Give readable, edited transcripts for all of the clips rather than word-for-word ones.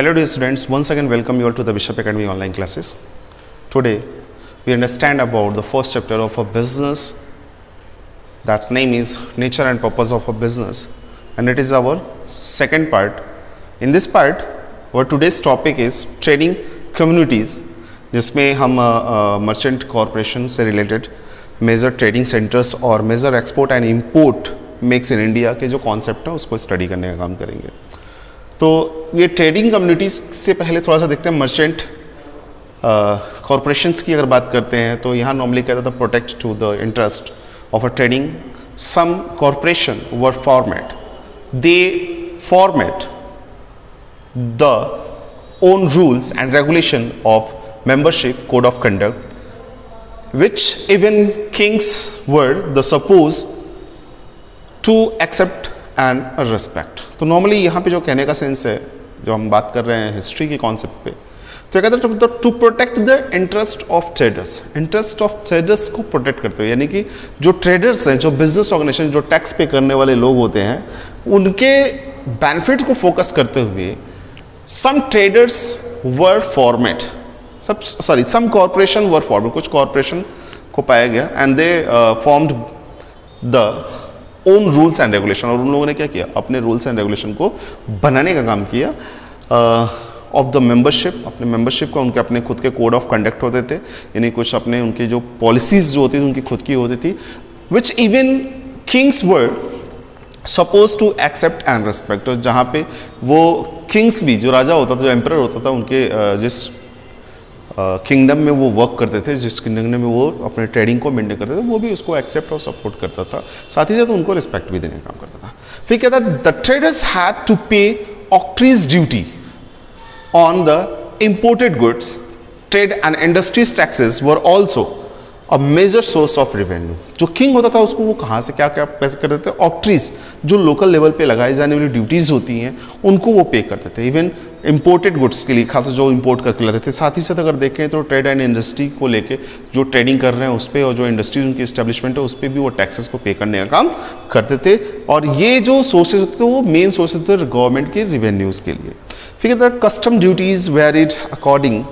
Hello dear students, once again welcome you all to the Bishop Academy online classes. Today we understand about the first chapter of a business, that's name is nature and purpose of a business, and it is our second part. In this part our today's topic is trading communities, जिसमें हम merchant corporation से related major trading centres और major export and import makes in India के जो concept है उसको study करने का काम करेंगे. तो ये ट्रेडिंग कम्युनिटीज़ से पहले थोड़ा सा देखते हैं मर्चेंट कॉरपोरेशंस की. अगर बात करते हैं तो यहाँ नॉर्मली कहता था protect to the interest of a trading. Some corporation were format, they format the own rules and regulation of membership code of conduct which even kings were the supposed to accept and respect. तो normally यहाँ पे जो कहने का sense है, जो हम बात कर रहे हैं हिस्ट्री के कॉन्सेप्ट पे, तो ये कहते हैं to protect the interest of traders. Interest of traders को प्रोटेक्ट करते हो, यानी कि जो ट्रेडर्स हैं, जो बिजनेस ऑर्गेनाइजेशन, जो टैक्स पे करने वाले लोग होते हैं, उनके बेनिफिट को फोकस करते हुए some traders were formed, some corporation were formed, कुछ corporation को पाया गया and they formed the own rules and regulation. और उन लोगों ने क्या किया, अपने rules and regulation को बनाने का काम किया of the membership. अपने membership का उनके अपने खुद के code of conduct होते थे, यानी कुछ अपने उनकी जो policies जो होती थी उनकी खुद की होती थी, which even kings were suppose to accept and respect. जहाँ पे वो किंग्स भी, जो राजा होता था, जो एम्परर होता था, उनके जिस किंगडम में वो वर्क करते थे, जिस किंगडम में वो अपने ट्रेडिंग को मेंटेन करते थे, वो भी उसको एक्सेप्ट और सपोर्ट करता था, साथ ही साथ उनको रिस्पेक्ट भी देने का काम करता था. फिर कहता है the traders had to pay octroi duty on the imported goods. Trade and industries taxes were also a major source of revenue. जो किंग होता था उसको वो कहाँ से क्या क्या पैसे करते थे, ऑक्ट्रीज, जो लोकल लेवल पे लगाई जाने वाली ड्यूटीज़ होती हैं उनको वो पे करते थे. इवन इंपोर्टेड गुड्स के लिए खास जो इंपोर्ट करके लाते थे. साथ ही साथ अगर देखें तो ट्रेड एंड इंडस्ट्री को लेके जो ट्रेडिंग कर रहे हैं उस पर, और जो इंडस्ट्रीज उनकी इस्टेब्लिशमेंट है उस पर भी वो टैक्सेस को पे करने का काम करते थे. और ये जो सोर्सेज होते थे वो मेन सोर्सेज थे गवर्नमेंट के रिवेन्यूज़ के लिए. फिर कहता है custom duties varied according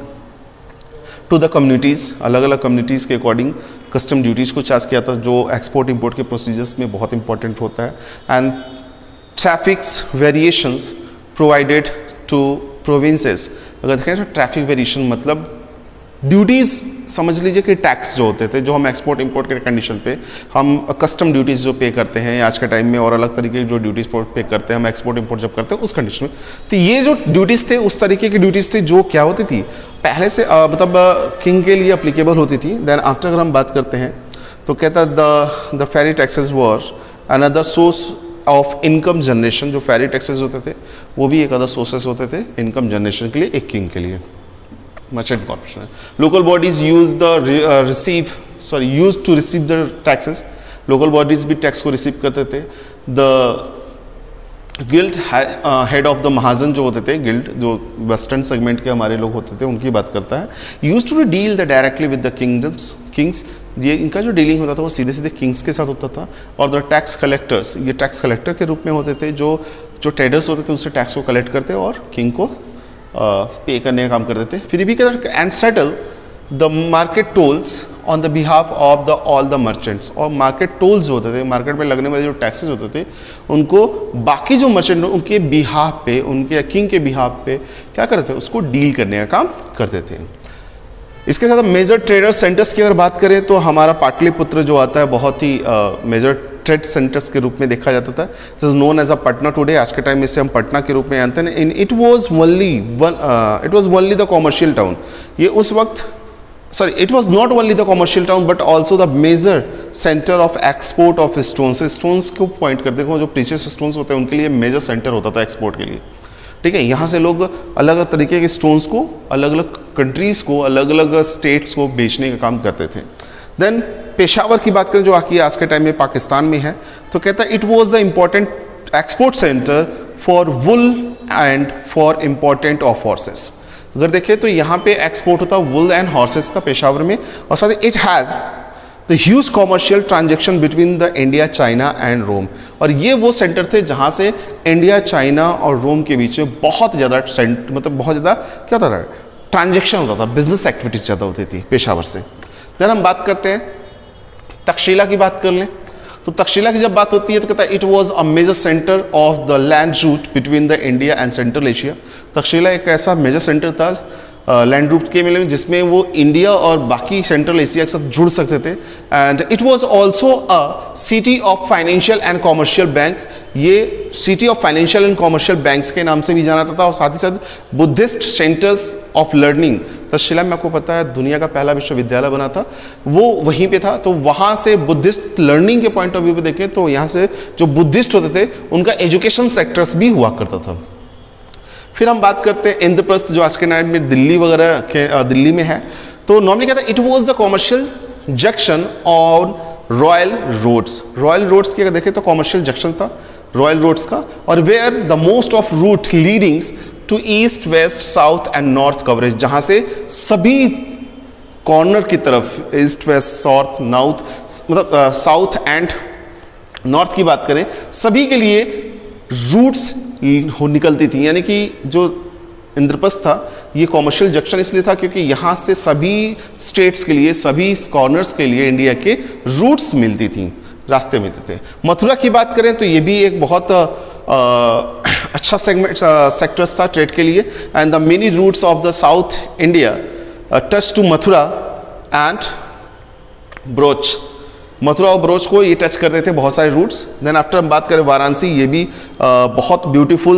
to the communities. अलग अलग कम्युनिटीज़ के अकॉर्डिंग कस्टम ड्यूटीज़ को चार्ज किया था, जो एक्सपोर्ट इंपोर्ट के प्रोसीजर्स में बहुत इंपॉर्टेंट होता है. And traffics variations provided to provinces. अगर देखें तो ट्रैफिक वेरिएशन मतलब ड्यूटीज़ समझ लीजिए कि टैक्स जो होते थे, जो हम एक्सपोर्ट इंपोर्ट के कंडीशन पे हम कस्टम ड्यूटीज़ जो पे करते हैं आज के टाइम में, और अलग तरीके की जो ड्यूटीज़ पे करते हैं हम एक्सपोर्ट इंपोर्ट जब करते हैं उस कंडीशन में. तो ये जो ड्यूटीज़ थे उस तरीके की ड्यूटीज़ थी जो क्या होती थी, पहले से मतलब किंग के लिए अप्लीकेबल होती थी. देन आफ्टर अगर हम बात करते हैं तो कहता the ferry taxes were another source of income generation. जो फेरी टैक्सेस होते थे वो भी एक अदर सोर्सेस होते थे इनकम जनरेशन के लिए, एक किंग के लिए. Merchant corporation. Local bodies used to receive the taxes. Local bodies भी टैक्स को रिसीव करते थे. The guild head of the mahajan जो होते थे, गिल्ड जो वेस्टर्न सेगमेंट के हमारे लोग होते थे उनकी बात करता है, use to deal the directly with the kings. ये इनका जो डीलिंग होता था वो सीधे सीधे किंग्स के साथ होता था. और द टैक्स कलेक्टर्स, ये टैक्स कलेक्टर के रूप में होते थे, जो ट्रेडर्स होते थे उनसे टैक्स को कलेक्ट करते और किंग को पे करने का काम करते थे. फिर भी कहते and settle the market tolls on the behalf of the all the merchants. और मार्केट टोल्स होते थे, मार्केट में लगने वाले जो टैक्सेस होते थे उनको बाकी जो मर्चेंट उनके बिहाफ पे, उनके किंग के बिहाफ पे क्या करते थे, उसको डील करने का काम करते थे. इसके साथ मेजर ट्रेडर सेंटर्स की अगर बात करें तो हमारा पाटलिपुत्र जो आता है बहुत ही मेजर ट्रेड सेंटर्स के रूप में देखा जाता था. This is known as a Patna today. आज के टाइम में इसे हम पटना के रूप में जानते हैं. In it was only the commercial town. ये उस वक्त it was not only the commercial town but also the major centre of export of stones. Stones को पॉइंट करते हैं, जो प्रीशियस स्टोन्स होते हैं उनके लिए मेजर सेंटर होता था एक्सपोर्ट के लिए. ठीक है, यहाँ से लोग अलग अलग तरीके के स्टोन्स को अलग अलग कंट्रीज़ को, अलग अलग स्टेट्स को बेचने का काम करते थे. देन पेशावर की बात करें जो आज के टाइम में पाकिस्तान में है, तो कहता है it was the important export centre for wool and for important of horses. अगर देखें तो यहाँ पे एक्सपोर्ट होता है वुल एंड हॉर्सेस का पेशावर में. और साथ ही it has the huge commercial transaction between the India, China and Rome. और ये वो सेंटर थे जहाँ से इंडिया, चाइना और रोम के बीच में बहुत ज़्यादा मतलब बहुत ज़्यादा क्या होता था, ट्रांजेक्शन होता था, बिजनेस एक्टिविटीज ज़्यादा होती थी पेशावर से। देन हम बात करते हैं तक्षशिला की, बात कर लें तो तक्षशिला की जब बात होती है तो कहता है it was a major centre of the land route between the India and Central Asia. Takshashila एक ऐसा मेजर सेंटर था लैंड रूट के मेले में जिसमें वो इंडिया और बाकी सेंट्रल एशिया के साथ जुड़ सकते थे। And it was also a city of financial and commercial bank. ये city of financial and commercial banks के नाम से भी जाना जाता था, और साथ ही साथ Buddhist centres of learning. Takshashila में आपको पता है दुनिया का पहला विश्वविद्यालय बना था, वो वहीं पे था। तो वहाँ से बुद्धिस्ट लर्निंग के पॉइंट ऑफ व्यू पे देखें तो यहाँ से जो बुद्धिस्ट होते थे उनका एजुकेशन सेक्टर्स भी हुआ करता था। फिर हम बात करते हैं इंद्रप्रस्थ, जो आज के नाइट में दिल्ली वगैरह के दिल्ली में है। तो नॉर्मली कहता है it was the commercial junction on royal roads. Royal roads की अगर देखें तो कॉमर्शियल जंक्शन था रॉयल रोड्स का, और where the most of route leadings to east, west, south and north coverage, जहाँ से सभी कॉर्नर की तरफ ईस्ट, वेस्ट, साउथ, नॉर्थ, मतलब साउथ एंड नॉर्थ की बात करें, सभी के लिए रूट्स निकलती थी। यानी कि जो इंद्रप्रस्थ था ये कॉमर्शियल जंक्शन इसलिए था क्योंकि यहाँ से सभी स्टेट्स के लिए, सभी कॉर्नर्स के लिए इंडिया के रूट्स मिलती थी, रास्ते मिलते थे। मथुरा की बात करें तो ये भी एक बहुत अच्छा सेक्टर्स था ट्रेड के लिए। And the many routes of the South India touch to Mathura and Broach. Mathura और ब्रोच को ये टच करते थे बहुत सारे रूट्स। देन आफ्टर हम बात करें वाराणसी, ये भी बहुत ब्यूटीफुल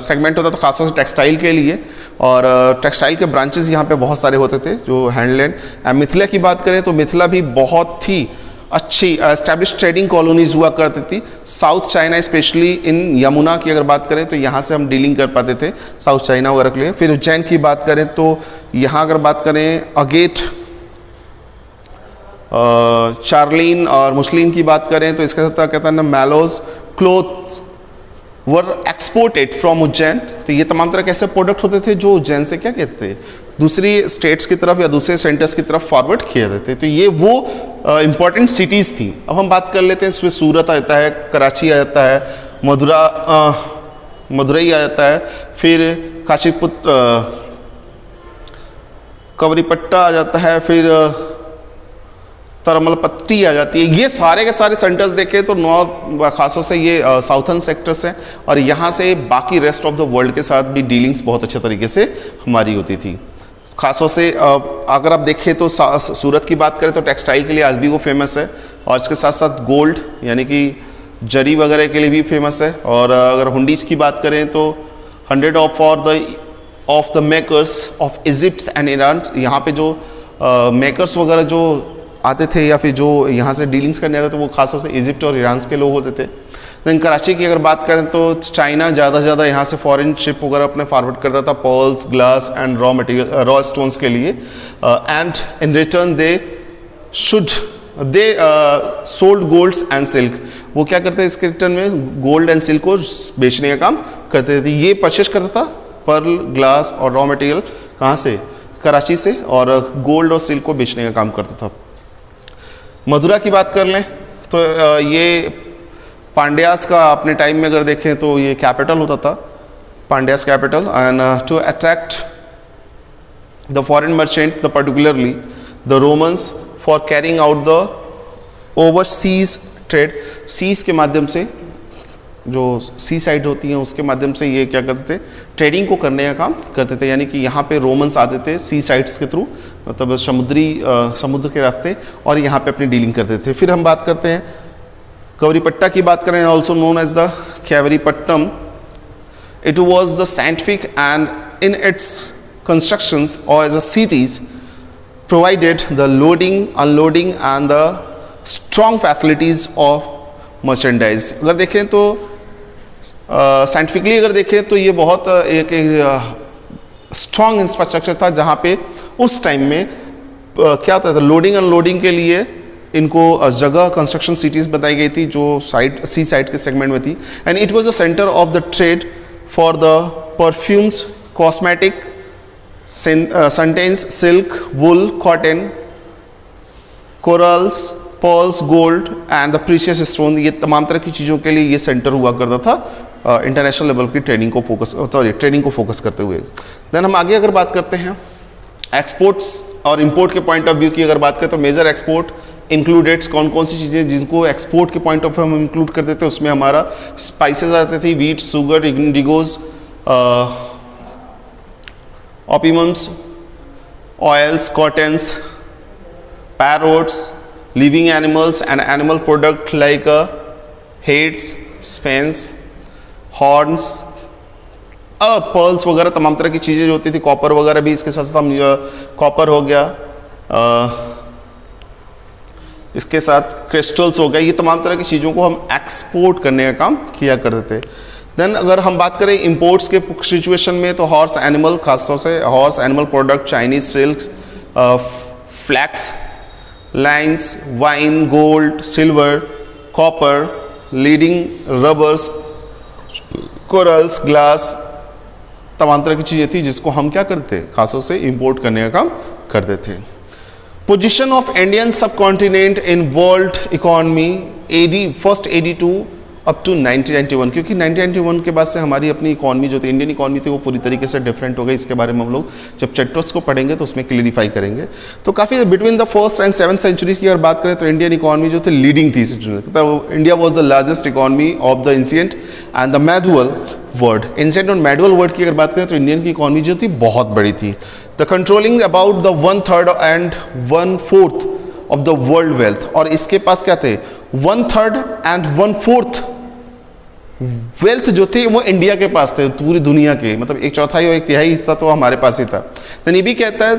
सेगमेंट होता था खासतौर से टेक्सटाइल के लिए, और टेक्सटाइल के ब्रांचेस यहाँ पे बहुत सारे होते थे जो हैंडलैंड। मिथिला की बात करें तो मिथिला भी बहुत ही अच्छी एस्टैब्लिश ट्रेडिंग कॉलोनीज हुआ करती थी। South China specially in Yamuna की अगर बात करें तो यहाँ से हम डीलिंग कर पाते थे साउथ चाइना वगैरह के लिए। फिर उज्जैन की बात करें तो यहाँ अगर बात करें अगेट, चार्लिन और मुस्लिन की बात करें तो इसके साथ कहता है ना मैलोज cloths were exported from Ujjain. तो ये तमाम तरह के ऐसे प्रोडक्ट होते थे जो उज्जैन से क्या कहते थे दूसरी स्टेट्स की तरफ या दूसरे सेंटर्स की तरफ फॉरवर्ड किए जाते थे। तो ये वो इंपॉर्टेंट सिटीज़ थी। अब हम बात कर लेते हैं, इसमें सूरत आ जाता है, कराची आ जाता है, मदुरई आ जाता है, फिर कवरीपट्टा आ जाता है, फिर तरमलपट्टी आ जाती है। ये सारे के सारे सेंटर्स देखें तो नॉर्थ खासतौर से ये साउथर्न सेक्टर्स हैं, और यहाँ से बाकी रेस्ट ऑफ द वर्ल्ड के साथ भी डीलिंग्स बहुत अच्छे तरीके से हमारी होती थी। खासतौर से अगर आप देखें तो सूरत की बात करें तो टेक्सटाइल के लिए आज भी वो फेमस है, और इसके साथ साथ गोल्ड यानी कि जरी वगैरह के लिए भी फेमस है। और अगर हुंडीज की बात करें तो 100 of the makers of Egypt and Iran, यहाँ पे जो मेकर्स वगैरह जो आते थे या फिर जो यहाँ से डीलिंग्स करने आते थे वो खासतौर से इजिप्ट और ईरान के लोग होते थे। देन कराची की अगर बात करें तो चाइना ज़्यादा से ज़्यादा यहाँ से फॉरेन शिप वगैरह अपने फॉरवर्ड करता था pearls, glass and raw stones के लिए। And in return they sold golds and silk. वो क्या करते हैं इसके रिटर्न में गोल्ड एंड सिल्क को बेचने का काम करते थे। ये परचेज करता था पर्ल, ग्लास और रॉ मटेरियल कहाँ से, कराची से, और गोल्ड और सिल्क को बेचने का काम करता था। मथुरा की बात कर लें तो ये पांड्यास का अपने टाइम में अगर देखें तो ये कैपिटल होता था, Pandyas capital. And to attract the foreign merchant the particularly the Romans for carrying out the overseas trade. Seas के माध्यम से जो सी साइड होती हैं उसके माध्यम से ये क्या करते थे, ट्रेडिंग को करने का काम करते थे। यानी कि यहाँ पे रोमन्स आते थे सी साइड्स के थ्रू, मतलब समुद्र के रास्ते, और यहाँ पे अपनी डीलिंग करते थे। फिर हम बात करते हैं कवरीपट्टा की बात करें, also known as the Kaveripattam. It was the scientific and in its constructions और as a cities provided the loading, unloading and the strong facilities of merchandise. अगर देखें तो साइंटिफिकली अगर देखें तो ये बहुत एक स्ट्रॉन्ग इंफ्रास्ट्रक्चर था जहाँ पे उस टाइम में क्या होता था, लोडिंग अनलोडिंग के लिए इनको जगह कंस्ट्रक्शन सिटीज़ बताई गई थी जो साइड सी साइड के सेगमेंट में थी। And it was the centre of the trade for the perfumes, cosmetic, suntans, silk, wool, cotton corals, pearls, gold and the precious stone, ये तमाम तरह की चीज़ों के लिए ये सेंटर हुआ करता था इंटरनेशनल लेवल की ट्रेनिंग को फोकस करते हुए। देन हम आगे अगर बात करते हैं एक्सपोर्ट्स और इंपोर्ट के पॉइंट ऑफ व्यू की अगर बात करें तो मेजर एक्सपोर्ट इंक्लूडेड्स कौन कौन सी चीज़ें जिनको एक्सपोर्ट के पॉइंट ऑफ व्यू हम इंक्लूड करते थे, उसमें हमारा स्पाइसेस आते थे, wheat, sugar, indigos, opiums, oils, cottons, parrots, living animals and animal product like heads, spence, horns और पर्ल्स वगैरह तमाम तरह की चीज़ें जो होती थी, कॉपर वगैरह भी इसके साथ साथ हम कॉपर हो गया, इसके साथ क्रिस्टल्स हो गया, ये तमाम तरह की चीज़ों को हम एक्सपोर्ट करने का काम किया करते थे। देन अगर हम बात करें इंपोर्ट्स के सिचुएशन में तो हॉर्स एनिमल, खासतौर से horse animal product, Chinese silks, flax, lines, wine, gold, silver, copper, leading rubbers, corals, glass, तमाम तरह की चीज़ें थी जिसको हम क्या करते खासतौर से इंपोर्ट करने का काम करते थे। Position of Indian subcontinent in world economy first AD to up to 1991, क्योंकि 1991 के बाद से हमारी अपनी इकॉनमी जो थी, इंडियन इकॉनमी थी, वो पूरी तरीके से डिफरेंट हो गई। इसके बारे में हम लोग जब चैप्टर्स को पढ़ेंगे तो उसमें क्लियरिफाई करेंगे। तो काफ़ी between the first and 7th century की अगर बात करें तो इंडियन इकॉनमी जो थी लीडिंग थी। तो India was the largest economy of the ancient and the medieval world. Ancient और मेडुअल वर्ल्ड की अगर बात करें तो इंडियन की इकॉनमी जो थी बहुत बड़ी थी। The controlling about the 1/3 and 1/4 of the world wealth, और इसके पास क्या थे 1/3 एंड 1/4 वेल्थ जो थे वो इंडिया के पास थे, पूरी दुनिया के, मतलब 1/4 और 1/3 हिस्सा तो हमारे पास ही था। तो ये भी कहता है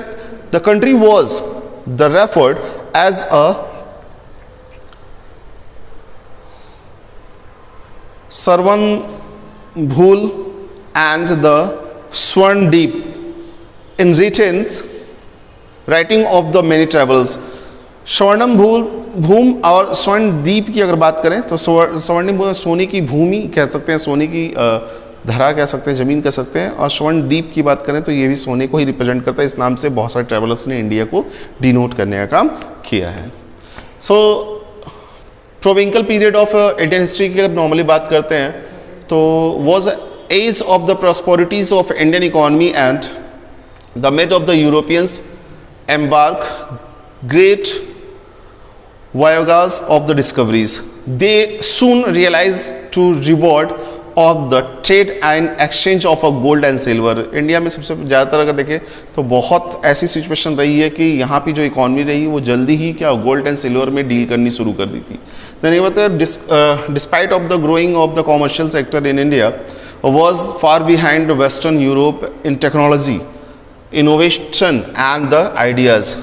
the country was the referred as a Sarvanbhul and the Swarndeep in written writing of the many travels. स्वर्णभूम और स्वर्णद्वीप की अगर बात करें तो स्वर्णिम सोने की भूमि कह सकते हैं, सोने की धरा कह सकते हैं, ज़मीन कह सकते हैं, और स्वर्णद्वीप की बात करें तो ये भी सोने को ही रिप्रेजेंट करता है। इस नाम से बहुत सारे ट्रैवलर्स ने इंडिया को डिनोट करने का काम किया है। So provincial period of Indian history की अगर नॉर्मली बात करते हैं तो was age of the prosperities of Indian economy and the mid of the Europeans embark great voyages of the discoveries. They soon realized to reward of the trade and exchange of a gold and silver. India में सबसे ज़्यादातर अगर देखें तो बहुत ऐसी situation रही है कि यहाँ की जो इकॉनमी रही वो जल्दी ही क्या गोल्ड एंड सिल्वर में डील करनी शुरू कर दी थी। देन ये बताया despite of the growing of the commercial sector in India was far behind Western Europe in technology, innovation and the ideas.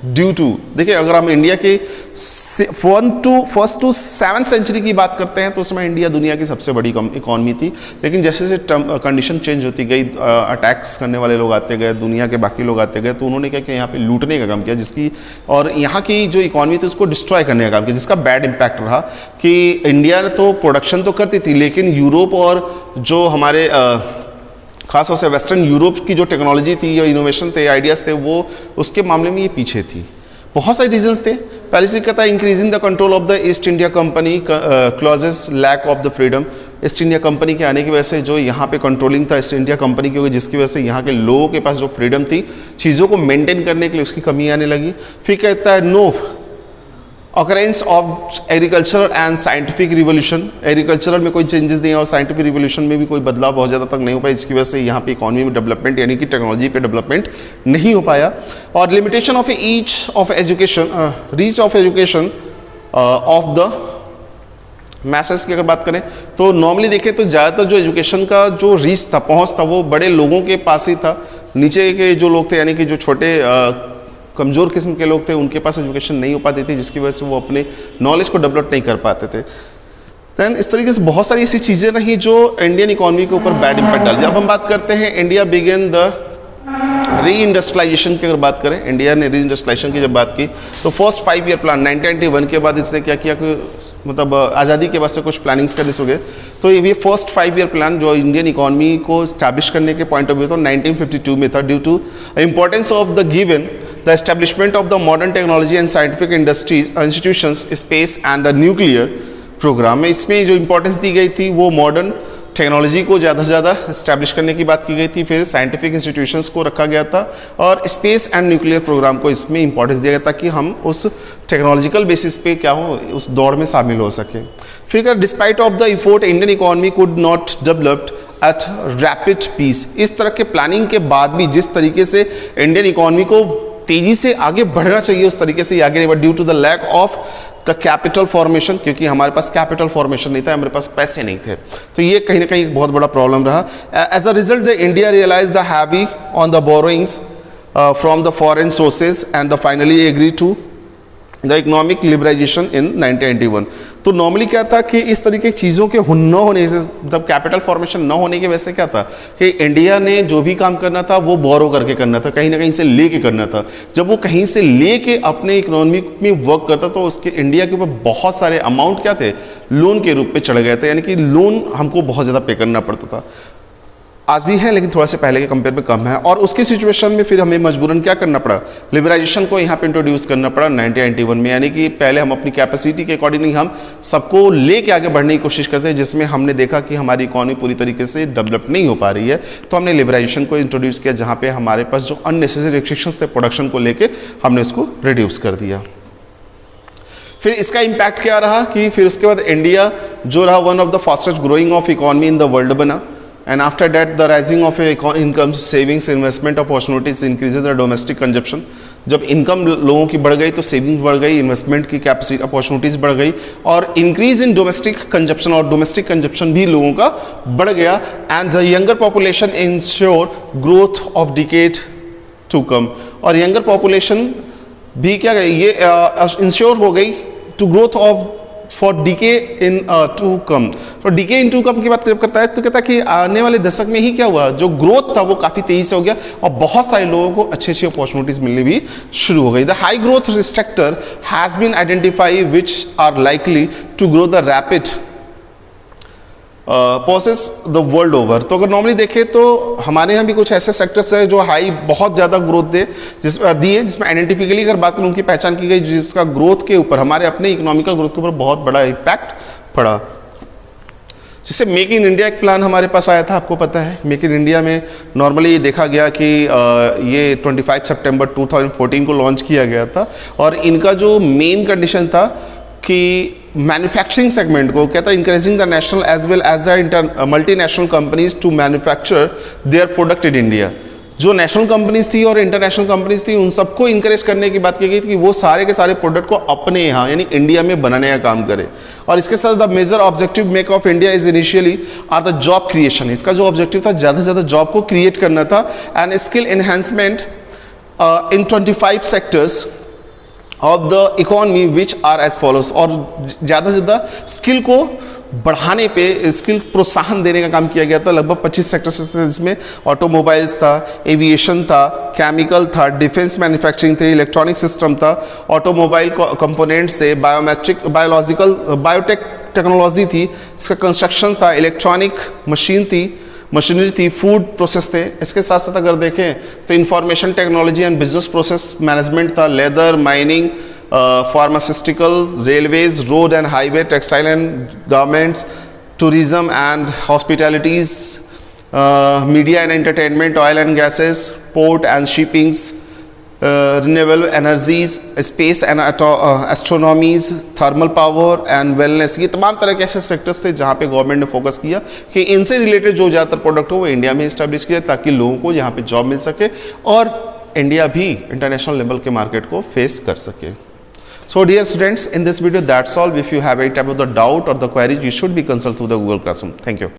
Due to देखिए अगर हम इंडिया के फर्स्ट टू 7th सेंचुरी की बात करते हैं तो उसमें इंडिया दुनिया की सबसे बड़ी इकॉनमी थी, लेकिन जैसे जैसे कंडीशन चेंज होती गई, अटैक्स करने वाले लोग आते गए, दुनिया के बाकी लोग आते गए, तो उन्होंने क्या किया यहाँ पे लूटने का काम किया, जिसकी और यहाँ की जो इकॉनमी थी उसको डिस्ट्रॉय करने का काम किया, जिसका बैड इम्पैक्ट रहा कि इंडिया ने तो प्रोडक्शन तो करती थी लेकिन यूरोप और जो हमारे खासतौर से वेस्टर्न यूरोप की जो टेक्नोलॉजी थी या इनोवेशन थे, आइडियाज़ थे, वो उसके मामले में ये पीछे थी। बहुत सारे रीजंस थे। पहले से कहता है increasing the control of the East India Company clauses, lack of the freedom. East India Company के आने की वजह से जो यहाँ पे कंट्रोलिंग था ईस्ट इंडिया कंपनी की, जिसकी वजह से यहाँ के लोगों के पास जो फ्रीडम थी चीज़ों को मेंटेन करने के लिए उसकी कमी आने लगी। फिर कहता है no occurrence of agricultural and scientific revolution. Agricultural में कोई चेंजेस नहीं और साइंटिफिक रिवोल्यूशन में भी कोई बदलाव बहुत ज़्यादा तक नहीं हो पाया, जिसकी वजह से यहाँ पे इकॉनमी में डेवलपमेंट यानी कि टेक्नोलॉजी पे डेवलपमेंट नहीं हो पाया। और limitation of each of education, reach of education of the messes की अगर बात करें तो नॉर्मली देखें तो ज़्यादातर जो एजुकेशन का जो रीच था, पहुँच था, वो बड़े लोगों के पास ही था। नीचे के जो लोग थे यानी कि जो छोटे कमज़ोर किस्म के लोग थे उनके पास एजुकेशन नहीं हो पाती थी, जिसकी वजह से वो अपने नॉलेज को डेवलप नहीं कर पाते थे। दैन इस तरीके से बहुत सारी ऐसी चीज़ें रही जो इंडियन इकॉनमी के ऊपर बैड इम्पैक्ट डाली। अब हम बात करते हैं इंडिया बिगेन द री इंडस्ट्रियलाइजेशन की अगर बात करें, इंडिया ने री इंडस्ट्रियलाइजेशन की जब बात की तो फर्स्ट 5 ईयर प्लान 1991 के बाद इसने क्या किया कि मतलब आज़ादी के बाद से कुछ प्लानिंग्स करने से हो गए। तो ये फर्स्ट 5 ईयर प्लान जो इंडियन इकॉनमी को स्टैब्लिश करने के पॉइंट ऑफ व्यू था 1952 में था, due to importance of the given the establishment of the modern technology and scientific industries institutions space and the nuclear programme में इसमें जो इंपॉर्टेंस दी गई थी वो मॉडर्न टेक्नोलॉजी को ज़्यादा से ज़्यादा इस्टेब्लिश करने की बात की गई थी, फिर साइंटिफिक इंस्टीट्यूशंस को रखा गया था और स्पेस एंड न्यूक्लियर प्रोग्राम को इसमें इंपॉर्टेंस दिया गया था कि हम उस टेक्नोलॉजिकल बेसिस पे क्या हो उस दौड़ में शामिल हो सके। फिर despite of the effort Indian economy could not developed at rapid pace, इस तरह के प्लानिंग के बाद भी जिस तरीके से इंडियन इकोनॉमी को तेजी से आगे बढ़ना चाहिए उस तरीके से आगे नहीं बढ़, due to the lack of the capital formation, क्योंकि हमारे पास कैपिटल फॉर्मेशन नहीं था, हमारे पास पैसे नहीं थे, तो ये कहीं ना कहीं एक बहुत बड़ा प्रॉब्लम रहा। As a result the India realise the heavy on the borrowings from the foreign sources and the finally agree to the economic liberalisation in 1991। तो नॉर्मली क्या था कि इस तरीके की चीज़ों के न होने से, मतलब कैपिटल फॉर्मेशन न होने की वजह से क्या था कि इंडिया ने जो भी काम करना था वो बोरो करके करना था, कहीं ना कहीं से लेके करना था। जब वो कहीं से लेके अपने इकोनॉमी में वर्क करता तो उसके इंडिया के ऊपर बहुत सारे अमाउंट क्या थे, लोन के रूप में चढ़ गए थे, यानी कि लोन हमको बहुत ज़्यादा पे करना पड़ता था। आज भी है लेकिन थोड़ा से पहले के कंपेयर में कम है, और उसकी सिचुएशन में फिर हमें मजबूरन क्या करना पड़ा, लिबराइजेशन को यहाँ पे इंट्रोड्यूस करना पड़ा 1991 में, यानी कि पहले हम अपनी कैपेसिटी के अकॉर्डिंगली हम सबको लेके आगे बढ़ने की कोशिश करते हैं, जिसमें हमने देखा कि हमारी इकोनॉमी पूरी तरीके से डेवलप नहीं हो पा रही है, तो हमने लिबराइजेशन को इंट्रोड्यूस किया, जहाँ पे हमारे पास जो अननेसेसरी रिस्ट्रिक्शंस थे प्रोडक्शन को लेके हमने उसको रिड्यूस कर दिया। फिर इसका इम्पैक्ट क्या रहा कि फिर उसके बाद इंडिया जो रहा one of the fastest growing of economy in the world बना, and after that the rising of income, savings, investment opportunities increases the domestic consumption। जब इनकम लोगों की बढ़ गई तो सेविंग्स बढ़ गई, इन्वेस्टमेंट की कैपेसिटी अपॉर्चुनिटीज बढ़ गई, और इंक्रीज इन डोमेस्टिक कंजप्शन, और डोमेस्टिक कंजप्शन भी लोगों का बढ़ गया। And the younger population ensure growth of decade to come, और यंगर पॉपुलेशन भी क्या गई ये इंश्योर हो गई to growth of for decade in to come. तो डीके इन टू कम की बात जब करता है तो कहता है कि आने वाले दशक में ही क्या हुआ, जो ग्रोथ था वो काफ़ी तेजी से हो गया और बहुत सारे लोगों को अच्छी अच्छी अपॉर्चुनिटीज मिलनी भी शुरू हो गई। The high growth sector has been identified which are likely to grow the rapid process the world over. तो अगर नॉर्मली देखें तो हमारे यहाँ भी कुछ ऐसे सेक्टर्स हैं जो हाई बहुत ज़्यादा ग्रोथ दिए, जिसमें आइडेंटिफिकली अगर बात करूँ उनकी पहचान की गई, जिसका ग्रोथ के ऊपर हमारे अपने इकोनॉमिकल ग्रोथ के ऊपर बहुत बड़ा इम्पैक्ट पड़ा। जैसे मेक इन इंडिया एक प्लान हमारे पास आया था, आपको पता है मेक इन इंडिया में नॉर्मली देखा गया कि ये 25 सितंबर 2014 को लॉन्च किया गया था, और इनका जो मेन कंडीशन था कि मैन्युफैक्चरिंग सेगमेंट को कहता है encouraging the national as well as the multinational companies to manufacture their product in India. जो नेशनल कंपनीज थी और इंटरनेशनल कंपनीज थी उन सबको इंकरेज करने की बात की गई थी कि वो सारे के सारे प्रोडक्ट को अपने यहाँ यानी इंडिया में बनाने का काम करे। और इसके साथ the major objective make of India is initially are the job creation. इसका जो ऑब्जेक्टिव था ज़्यादा से ज़्यादा जॉब को क्रिएट करना था, and skill enhancement in 25 sectors of the economy which are as follows. और ज़्यादा से ज़्यादा स्किल को बढ़ाने पे, स्किल प्रोत्साहन देने का काम किया गया था। लगभग 25 सेक्टर्स थे, जिसमें ऑटोमोबाइल्स था, एविएशन था, केमिकल था, डिफेंस मैन्युफैक्चरिंग थी, इलेक्ट्रॉनिक सिस्टम था, ऑटोमोबाइल कंपोनेंट्स थे, बायोलॉजिकल बायोटेक टेक्नोलॉजी थी, इसका कंस्ट्रक्शन था, इलेक्ट्रॉनिक मशीनरी थी, फूड प्रोसेस थे। इसके साथ साथ अगर देखें तो information technology and business process management था, leather, mining, pharmaceutical, railways, road and highway, textile and garments, tourism and hospitalities, media and entertainment, oil and gases, port and shippings, renewable energies, space and astronomies, thermal power and wellness. ये तमाम तरह के ऐसे sectors थे जहाँ पे government ने focus किया कि इनसे रिलेटेड जो ज़्यादातर प्रोडक्ट हो वो इंडिया में इस्टेब्लिश किया, ताकि लोगों को यहाँ पे जॉब मिल सके और इंडिया भी इंटरनेशनल लेवल के मार्केट को फेस कर सके। So dear students, in this video that's all. If you have any type of the doubt or the queries, you should be consult through the Google Classroom. Thank you.